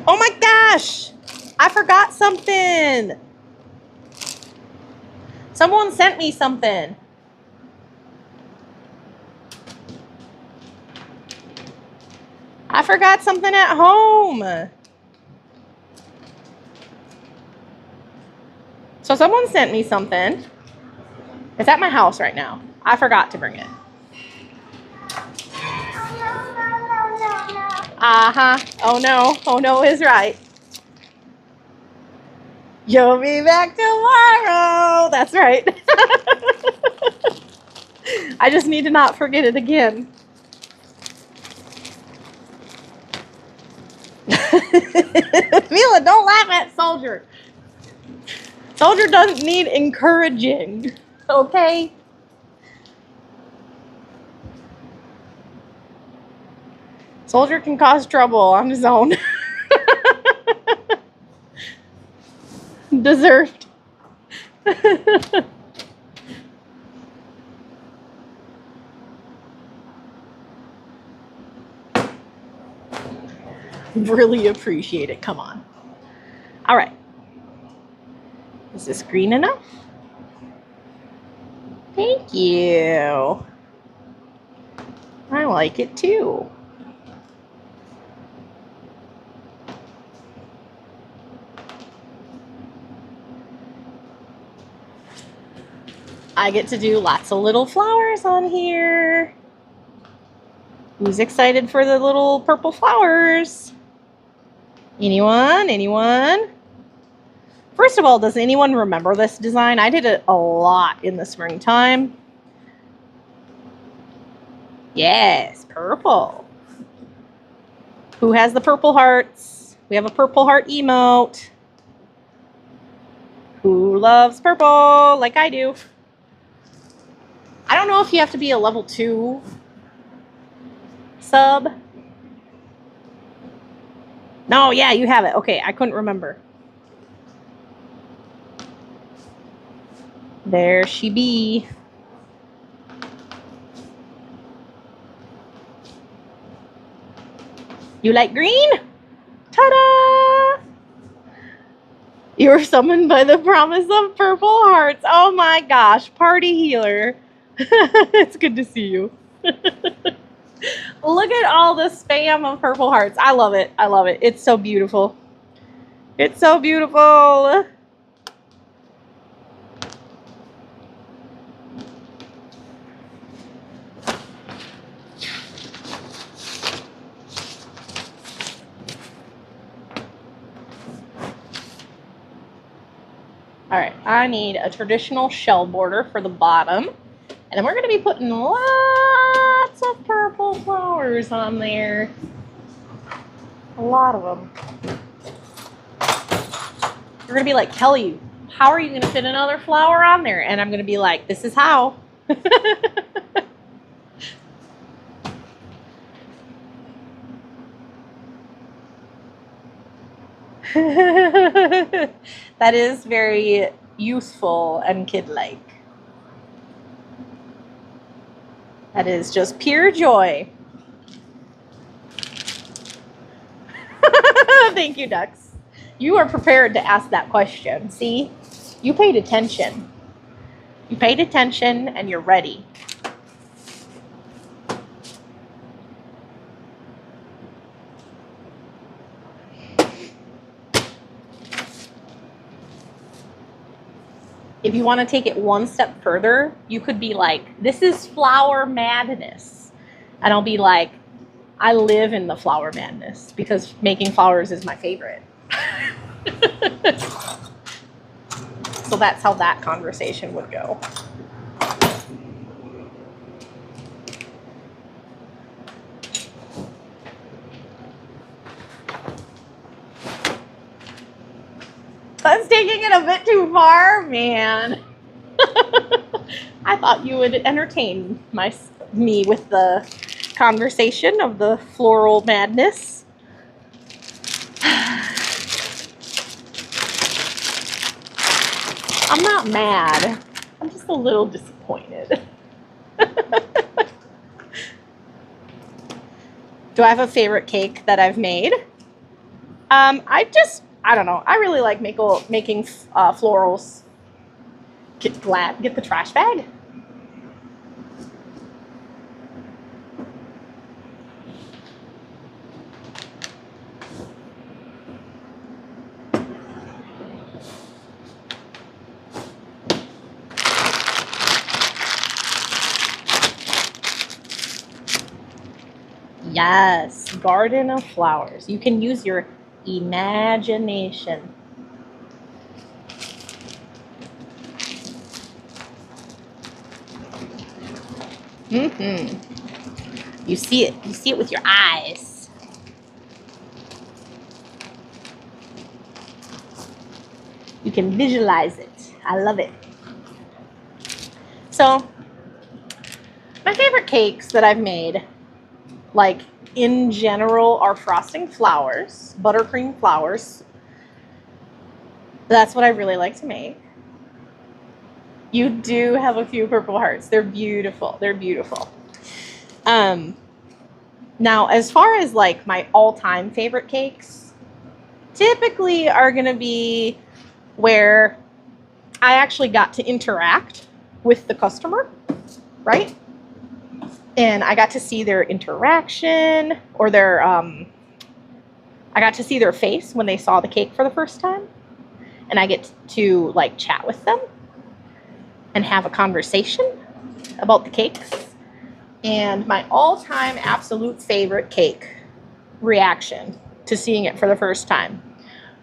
Oh my gosh! I forgot something. Someone sent me something. I forgot something at home. So someone sent me something. It's at my house right now. I forgot to bring it. Uh-huh. Oh no. Oh no is right. You'll be back tomorrow. That's right. I just need to not forget it again. Mila, don't laugh at Soldier. Soldier doesn't need encouraging. Okay? Soldier can cause trouble on his own. Deserved. Really appreciate it. Come on. All right. Is this green enough? Thank you. I like it too. I get to do lots of little flowers on here. Who's excited for the little purple flowers? Anyone? Anyone? First of all, does anyone remember this design? I did it a lot in the springtime. Yes, purple. Who has the purple hearts? We have a purple heart emote. Who loves purple like I do? I don't know if you have to be a level 2 sub. No, yeah, you have it. Okay, I couldn't remember. There she be. You like green? Ta-da! You were summoned by the promise of purple hearts. Oh my gosh, party healer. It's good to see you. Look at all the spam of purple hearts. I love it. I love it. It's so beautiful. It's so beautiful. All right, I need a traditional shell border for the bottom. And then we're going to be putting lots of purple flowers on there. A lot of them. You're going to be like, Kelly, how are you going to fit another flower on there? And I'm going to be like, this is how. That is very youthful and kid-like. That is just pure joy. Thank you, Ducks. You are prepared to ask that question. See? You paid attention. You paid attention and you're ready. If you want to take it one step further, you could be like, this is flower madness. And I'll be like, I live in the flower madness because making flowers is my favorite. So that's how that conversation would go. That's taking it a bit too far, man. I thought you would entertain me with the conversation of the floral madness. I'm not mad. I'm just a little disappointed. Do I have a favorite cake that I've made? I don't know. I really like making florals. Get the trash bag. Yes, garden of flowers. You can use your imagination. You see it. You see it with your eyes. You can visualize it. I love it. So, my favorite cakes that I've made, like in general, are frosting flowers, buttercream flowers. That's what I really like to make. You do have a few purple hearts. They're beautiful. They're beautiful. Now, as far as like my all-time favorite cakes, typically are going to be where I actually got to interact with the customer, right? And I got to see their interaction or their, I got to see their face when they saw the cake for the first time. And I get to like chat with them and have a conversation about the cakes. And my all-time absolute favorite cake reaction to seeing it for the first time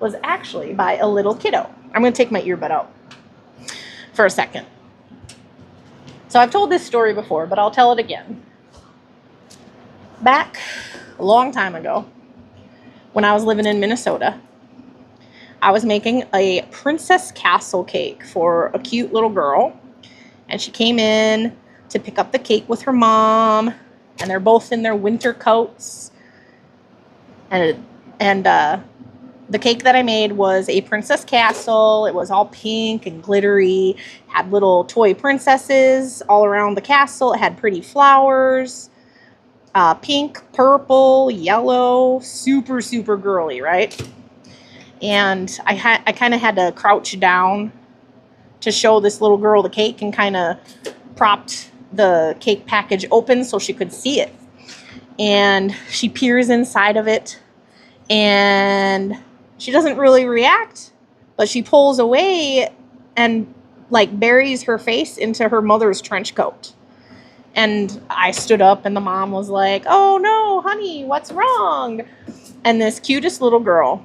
was actually by a little kiddo. I'm going to take my earbud out for a second. So I've told this story before, but I'll tell it again. Back a long time ago, when I was living in Minnesota, I was making a Princess Castle cake for a cute little girl. And she came in to pick up the cake with her mom, and they're both in their winter coats. And the cake that I made was a Princess Castle. It was all pink and glittery, had little toy princesses all around the castle. It had pretty flowers, pink, purple, yellow, super, super girly, right? And I kind of had to crouch down to show this little girl the cake and kind of propped the cake package open so she could see it. And she peers inside of it and she doesn't really react, but she pulls away and like buries her face into her mother's trench coat. And I stood up and the mom was like, "Oh no, honey, what's wrong?" And this cutest little girl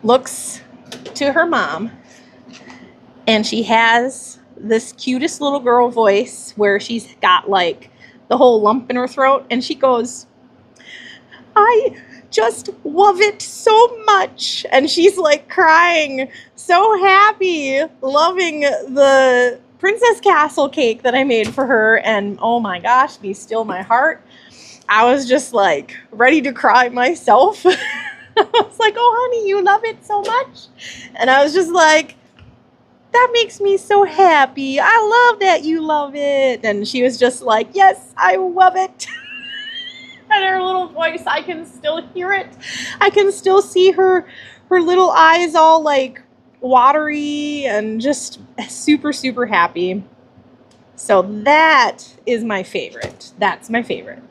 looks to her mom and she has this cutest little girl voice where she's got like the whole lump in her throat, and she goes, "I just love it so much." And she's like crying, so happy, loving the Princess Castle cake that I made for her. And oh my gosh, be still my heart. I was just like ready to cry myself. I was like, "Oh honey, you love it so much." And I was just like, "That makes me so happy. I love that you love it." And she was just like, "Yes, I love it." And her little voice, I can still hear it. I can still see her little eyes all like watery and just super, super happy. So that is my favorite. That's my favorite.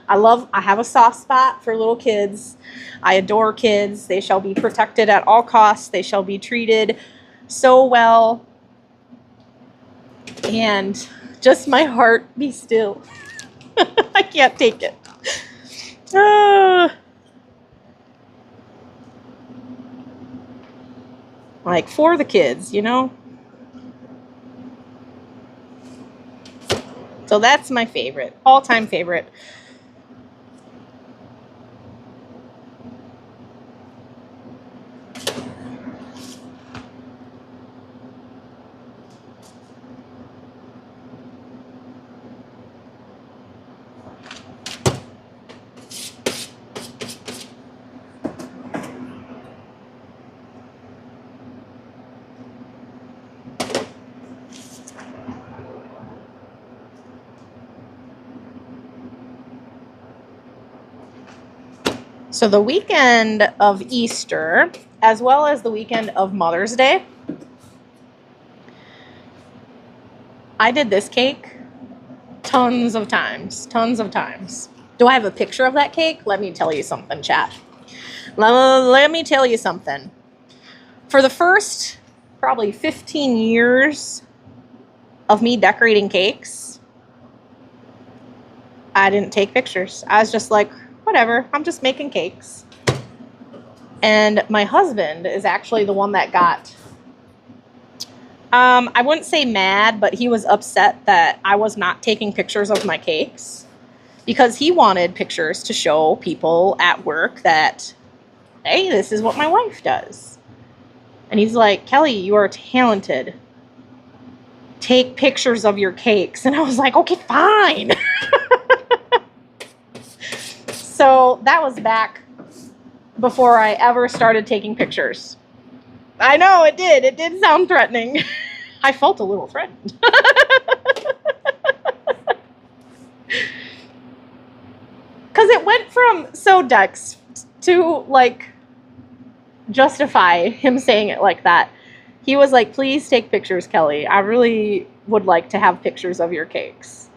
I have a soft spot for little kids. I adore kids. They shall be protected at all costs. They shall be treated so well. And just my heart be still. I can't take it. Like for the kids, you know? So that's my favorite, all-time favorite. So the weekend of Easter, as well as the weekend of Mother's Day, I did this cake tons of times. Do I have a picture of that cake? Let me tell you something, chat. Let me tell you something. For the first probably 15 years of me decorating cakes, I didn't take pictures. I was just like, whatever, I'm just making cakes. And my husband is actually the one that got, I wouldn't say mad, but he was upset that I was not taking pictures of my cakes because he wanted pictures to show people at work that, hey, this is what my wife does. And he's like, Kelly, you are talented. Take pictures of your cakes. And I was like, okay, fine. So that was back before I ever started taking pictures. I know, it did. It did sound threatening. I felt a little threatened. Because it went from so Dex to like justify him saying it like that. He was like, please take pictures, Kelly. I really would like to have pictures of your cakes.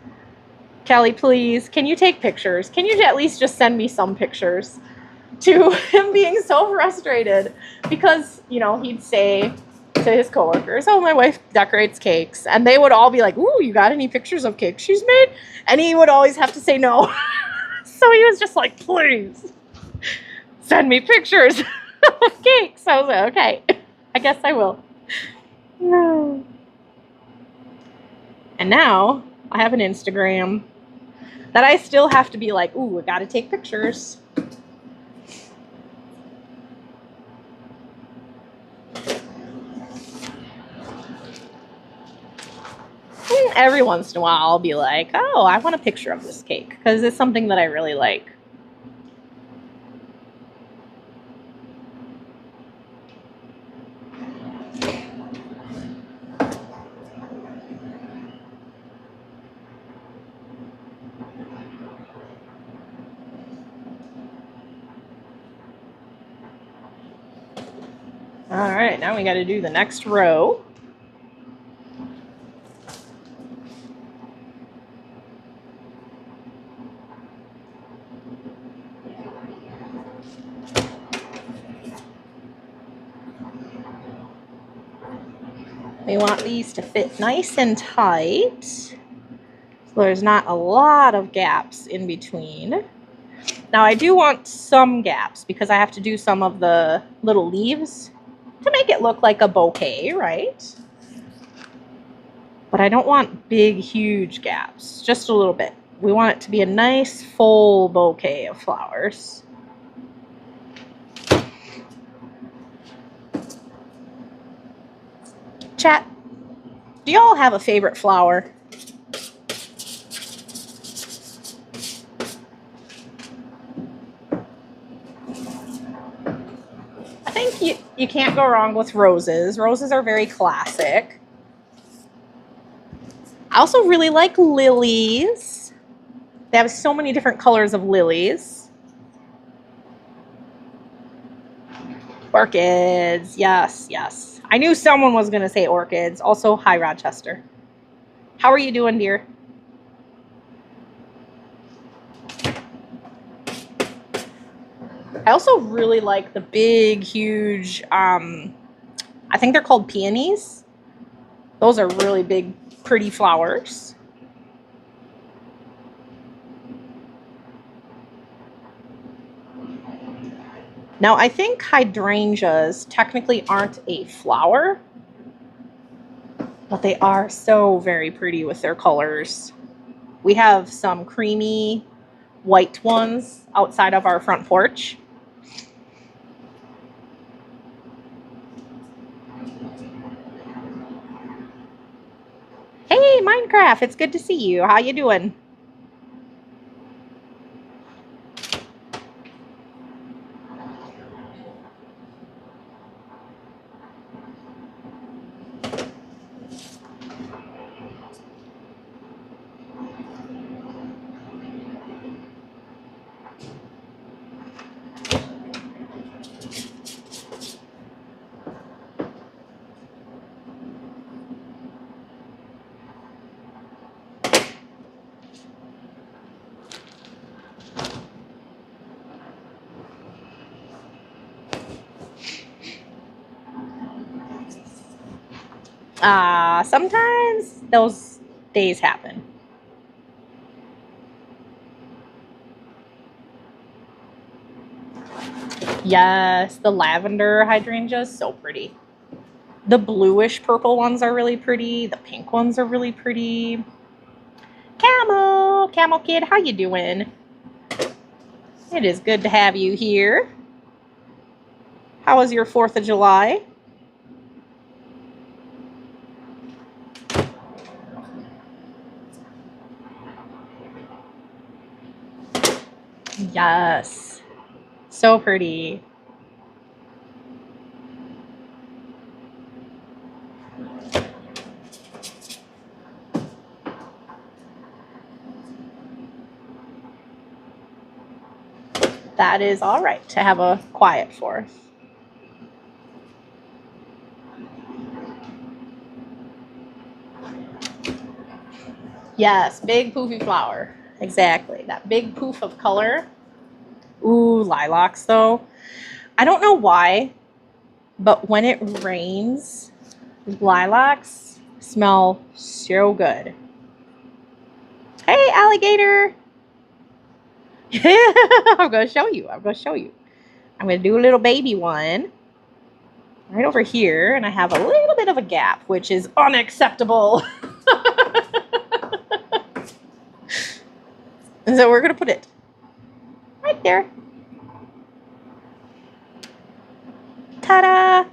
Kelly, please, can you take pictures? Can you at least just send me some pictures? To him being so frustrated because, you know, he'd say to his coworkers, oh, my wife decorates cakes. And they would all be like, ooh, you got any pictures of cakes she's made? And he would always have to say no. So he was just like, please send me pictures of cakes. I was like, okay, I guess I will. And now I have an Instagram that I still have to be like, ooh, I got to take pictures. Every once in a while, I'll be like, oh, I want a picture of this cake because it's something that I really like. All right, now we got to do the next row. We want these to fit nice and tight, so there's not a lot of gaps in between. Now I do want some gaps because I have to do some of the little leaves to make it look like a bouquet, right? But I don't want big, huge gaps, just a little bit. We want it to be a nice, full bouquet of flowers. Chat, do y'all have a favorite flower? I think you can't go wrong with roses. Roses are very classic. I also really like lilies. They have so many different colors of lilies. Orchids, yes, yes. I knew someone was going to say orchids. Also, hi, Rochester. How are you doing, dear? I also really like the big, huge, I think they're called peonies. Those are really big, pretty flowers. Now, I think hydrangeas technically aren't a flower, but they are so very pretty with their colors. We have some creamy white ones outside of our front porch. Hey, Minecraft, it's good to see you. How you doing? Sometimes those days happen. Yes, the lavender hydrangea is so pretty. The bluish purple ones are really pretty. The pink ones are really pretty. Camel kid, how you doing? It is good to have you here. How was your 4th of July? Yes, so pretty. That is all right to have a quiet 4th. Yes, big poofy flower. Exactly, that big poof of color. Ooh, lilacs though. I don't know why, but when it rains, lilacs smell so good. Hey, alligator. I'm going to show you. I'm going to do a little baby one right over here, and I have a little bit of a gap, which is unacceptable. And so we're going to put it right there. Ta-da!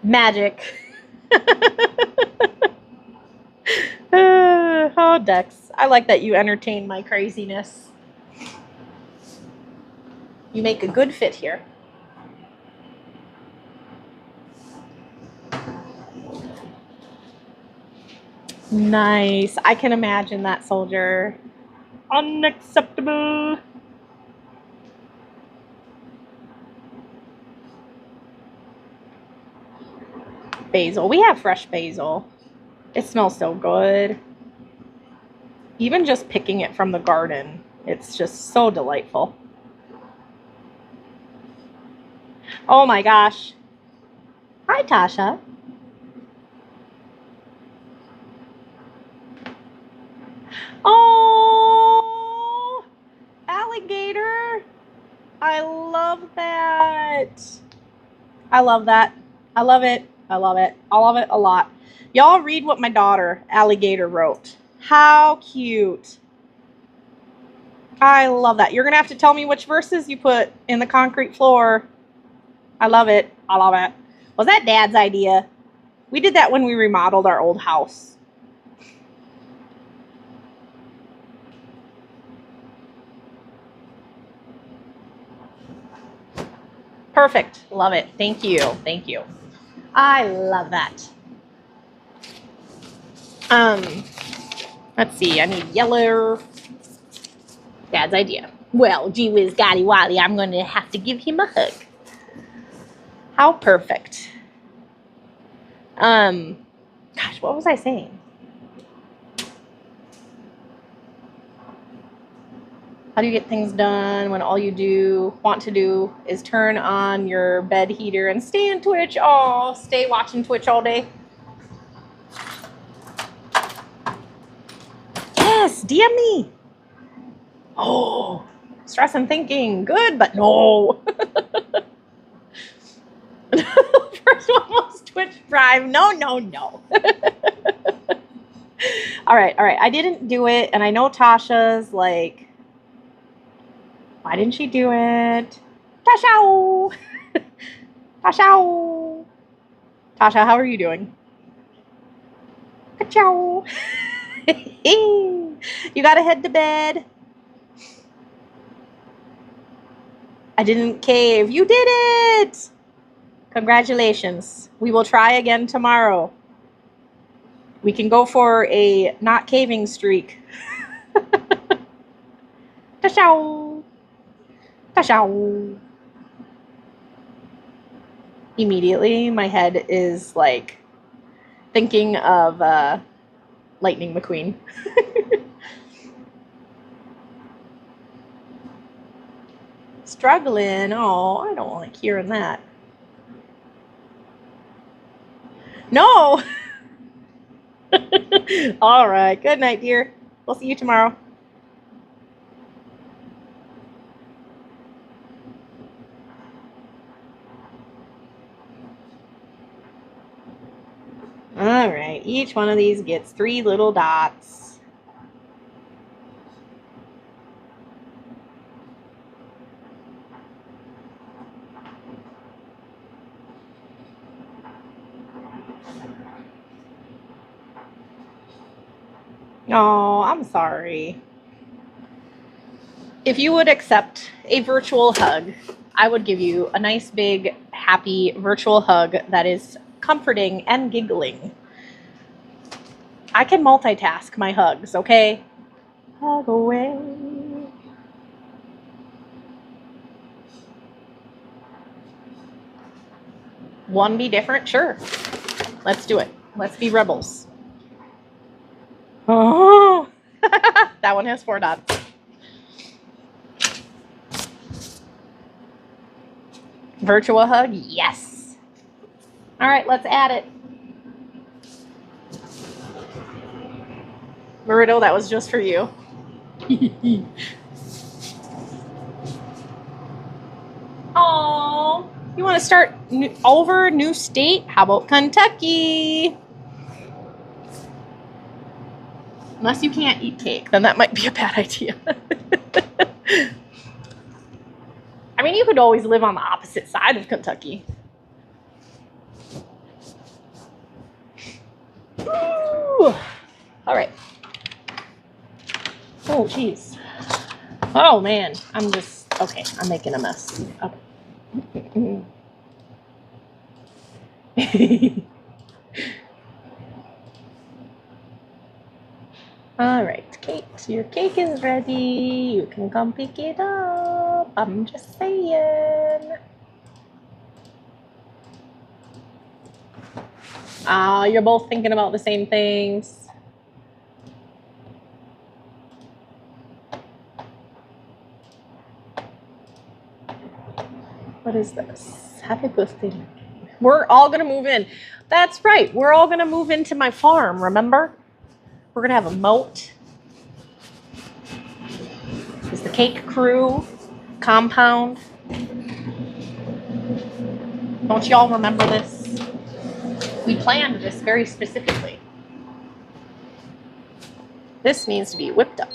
Magic. Oh, Dex. I like that you entertain my craziness. You make a good fit here. Nice. I can imagine that, soldier. Unacceptable. Basil. We have fresh basil. It smells so good. Even just picking it from the garden, it's just so delightful. Oh my gosh. Hi, Tasha. Oh, alligator. I love that. I love that. I love it. I love it. I love it a lot. Y'all read what my daughter, Alligator, wrote. How cute. I love that. You're going to have to tell me which verses you put in the concrete floor. I love it. I love it. Was that Dad's idea? We did that when we remodeled our old house. Perfect. Love it. Thank you. Thank you. I love that. Let's see. I need yellow. Dad's idea. Well, gee whiz, golly wally, I'm going to have to give him a hug. How perfect. Gosh, what was I saying? How do you get things done when all you want to do is turn on your bed heater and stay in Twitch? Oh, stay watching Twitch all day. Yes, DM me. Oh, stress and thinking. Good, but no. First one was Twitch Prime. No. All right. I didn't do it, and I know Tasha's like, why didn't she do it? Tasha! Tasha! Tasha, how are you doing? Ka-chow! You gotta head to bed. I didn't cave. You did it! Congratulations. We will try again tomorrow. We can go for a not caving streak. Ta-chow! Ta-chow! Immediately, my head is like thinking of Lightning McQueen. Struggling. Oh, I don't like hearing that. No. All right. Good night, dear. We'll see you tomorrow. All right. Each one of these gets 3 little dots. Oh, I'm sorry. If you would accept a virtual hug, I would give you a nice, big, happy virtual hug that is comforting and giggling. I can multitask my hugs, okay? Hug away. One be different? Sure. Let's do it. Let's be rebels. Oh, that one has 4 dots. Virtual hug? Yes. All right, let's add it. Marito, that was just for you. Oh, you want to start over, new state? How about Kentucky? Unless you can't eat cake, then that might be a bad idea. I mean, you could always live on the opposite side of Kentucky. Ooh. All right. Oh, jeez. Oh, man. I'm making a mess. Okay. All right, Kate, your cake is ready. You can come pick it up. I'm just saying. You're both thinking about the same things. What is this? Happy birthday. We're all going to move in. That's right. We're all going to move into my farm, remember? We're going to have a moat. It's the cake crew compound. Don't y'all remember this? We planned this very specifically. This needs to be whipped up.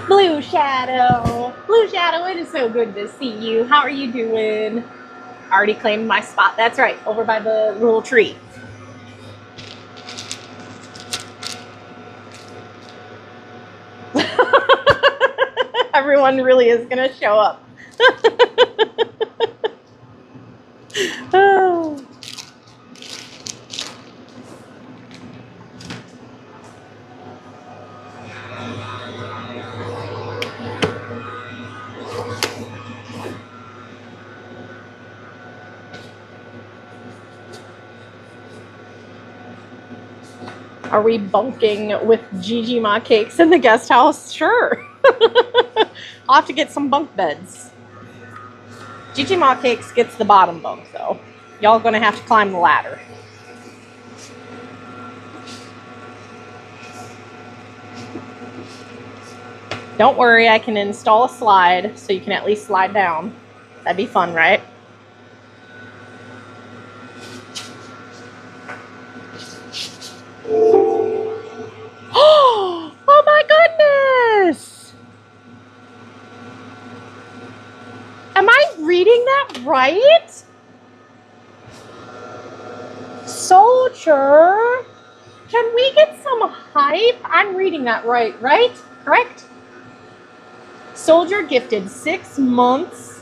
Blue Shadow, it is so good to see you. How are you doing? Already claimed my spot. That's right, over by the little tree. Everyone really is gonna show up. Oh. Are we bunking with Gigi Ma cakes in the guest house? Sure. I'll have to get some bunk beds. Gigi Ma cakes gets the bottom bunk though. Y'all gonna have to climb the ladder. Don't worry, I can install a slide so you can at least slide down. That'd be fun, right? Oh my goodness! Am I reading that right? Soldier, can we get some hype? I'm reading that right? Correct? Soldier gifted 6 months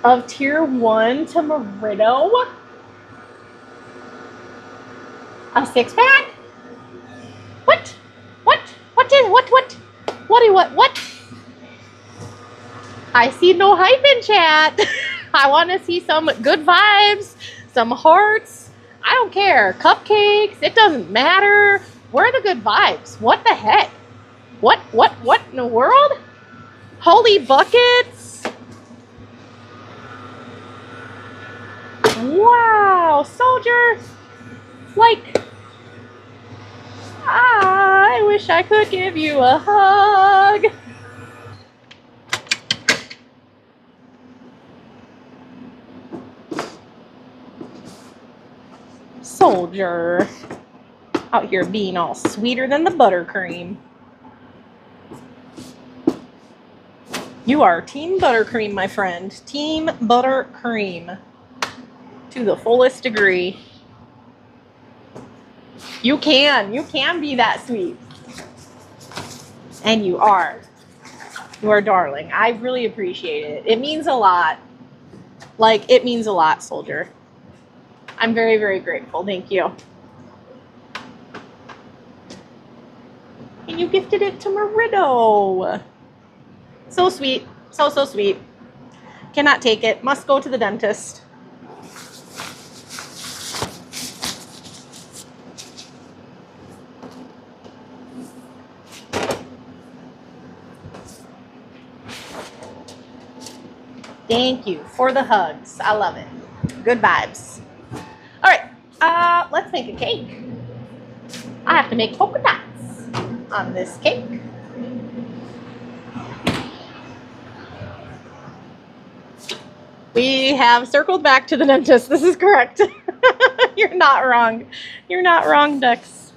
of tier 1 to Marito. A 6-pack? What? I see no hype in chat. I want to see some good vibes, some hearts. I don't care. Cupcakes, it doesn't matter. Where are the good vibes? What the heck? What in the world? Holy buckets! Wow, soldier! Like, I wish I could give you a hug. Soldier. Out here being all sweeter than the buttercream. You are Team Buttercream, my friend. Team Buttercream. To the fullest degree. You can be that sweet. And you are. You are darling. I really appreciate it. It means a lot. Like, it means a lot, soldier. I'm very, very grateful. Thank you. And you gifted it to Merido. So sweet. So sweet. Cannot take it. Must go to the dentist. Thank you for the hugs. I love it. Good vibes. All right, let's make a cake. I have to make polka dots on this cake. We have circled back to the dentist. This is correct. You're not wrong. You're not wrong, Dex.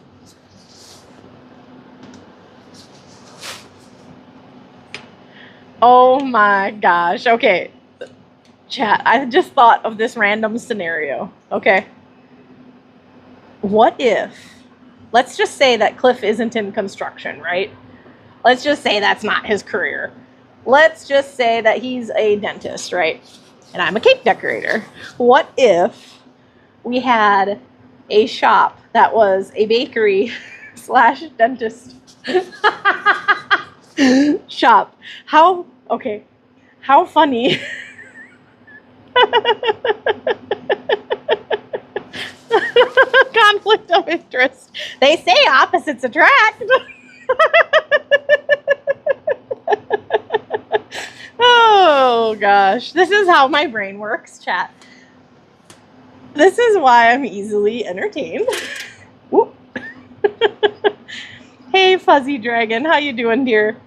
Oh my gosh. Okay. Chat, I just thought of this random scenario. Okay. What if, let's just say that Cliff isn't in construction, right? Let's just say that's not his career. Let's just say that he's a dentist, right? And I'm a cake decorator. What if we had a shop that was a bakery slash dentist shop? How funny. Conflict of interest. They say opposites attract. Oh gosh, this is how my brain works, chat. This is why I'm easily entertained. Whoop. Hey, Fuzzy Dragon, how you doing, dear?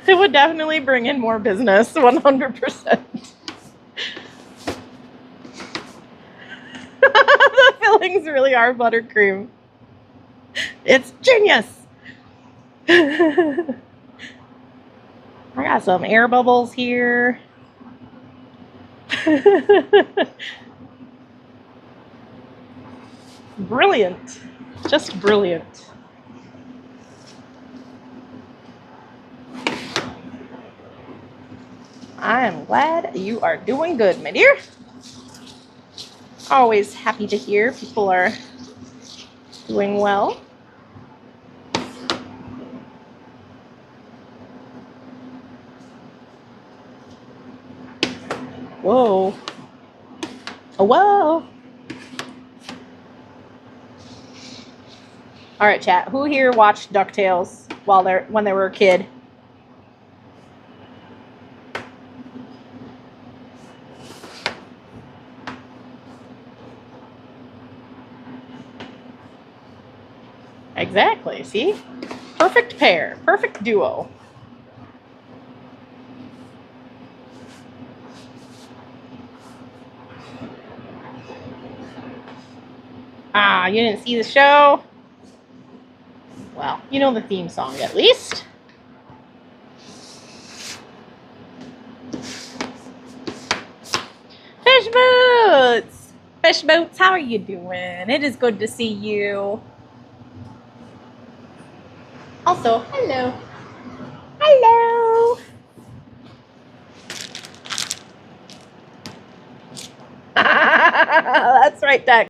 It would definitely bring in more business, 100%. The fillings really are buttercream. It's genius. I got some air bubbles here. Brilliant. Just brilliant. I am glad you are doing good, my dear. Always happy to hear people are doing well. Whoa. Oh, whoa. All right, chat. Who here watched DuckTales when they were a kid? Exactly. See? Perfect pair. Perfect duo. Ah, you didn't see the show? Well, you know the theme song at least. Fish Boots! Fish Boots, how are you doing? It is good to see you. Also, hello. Hello. That's right, Dex.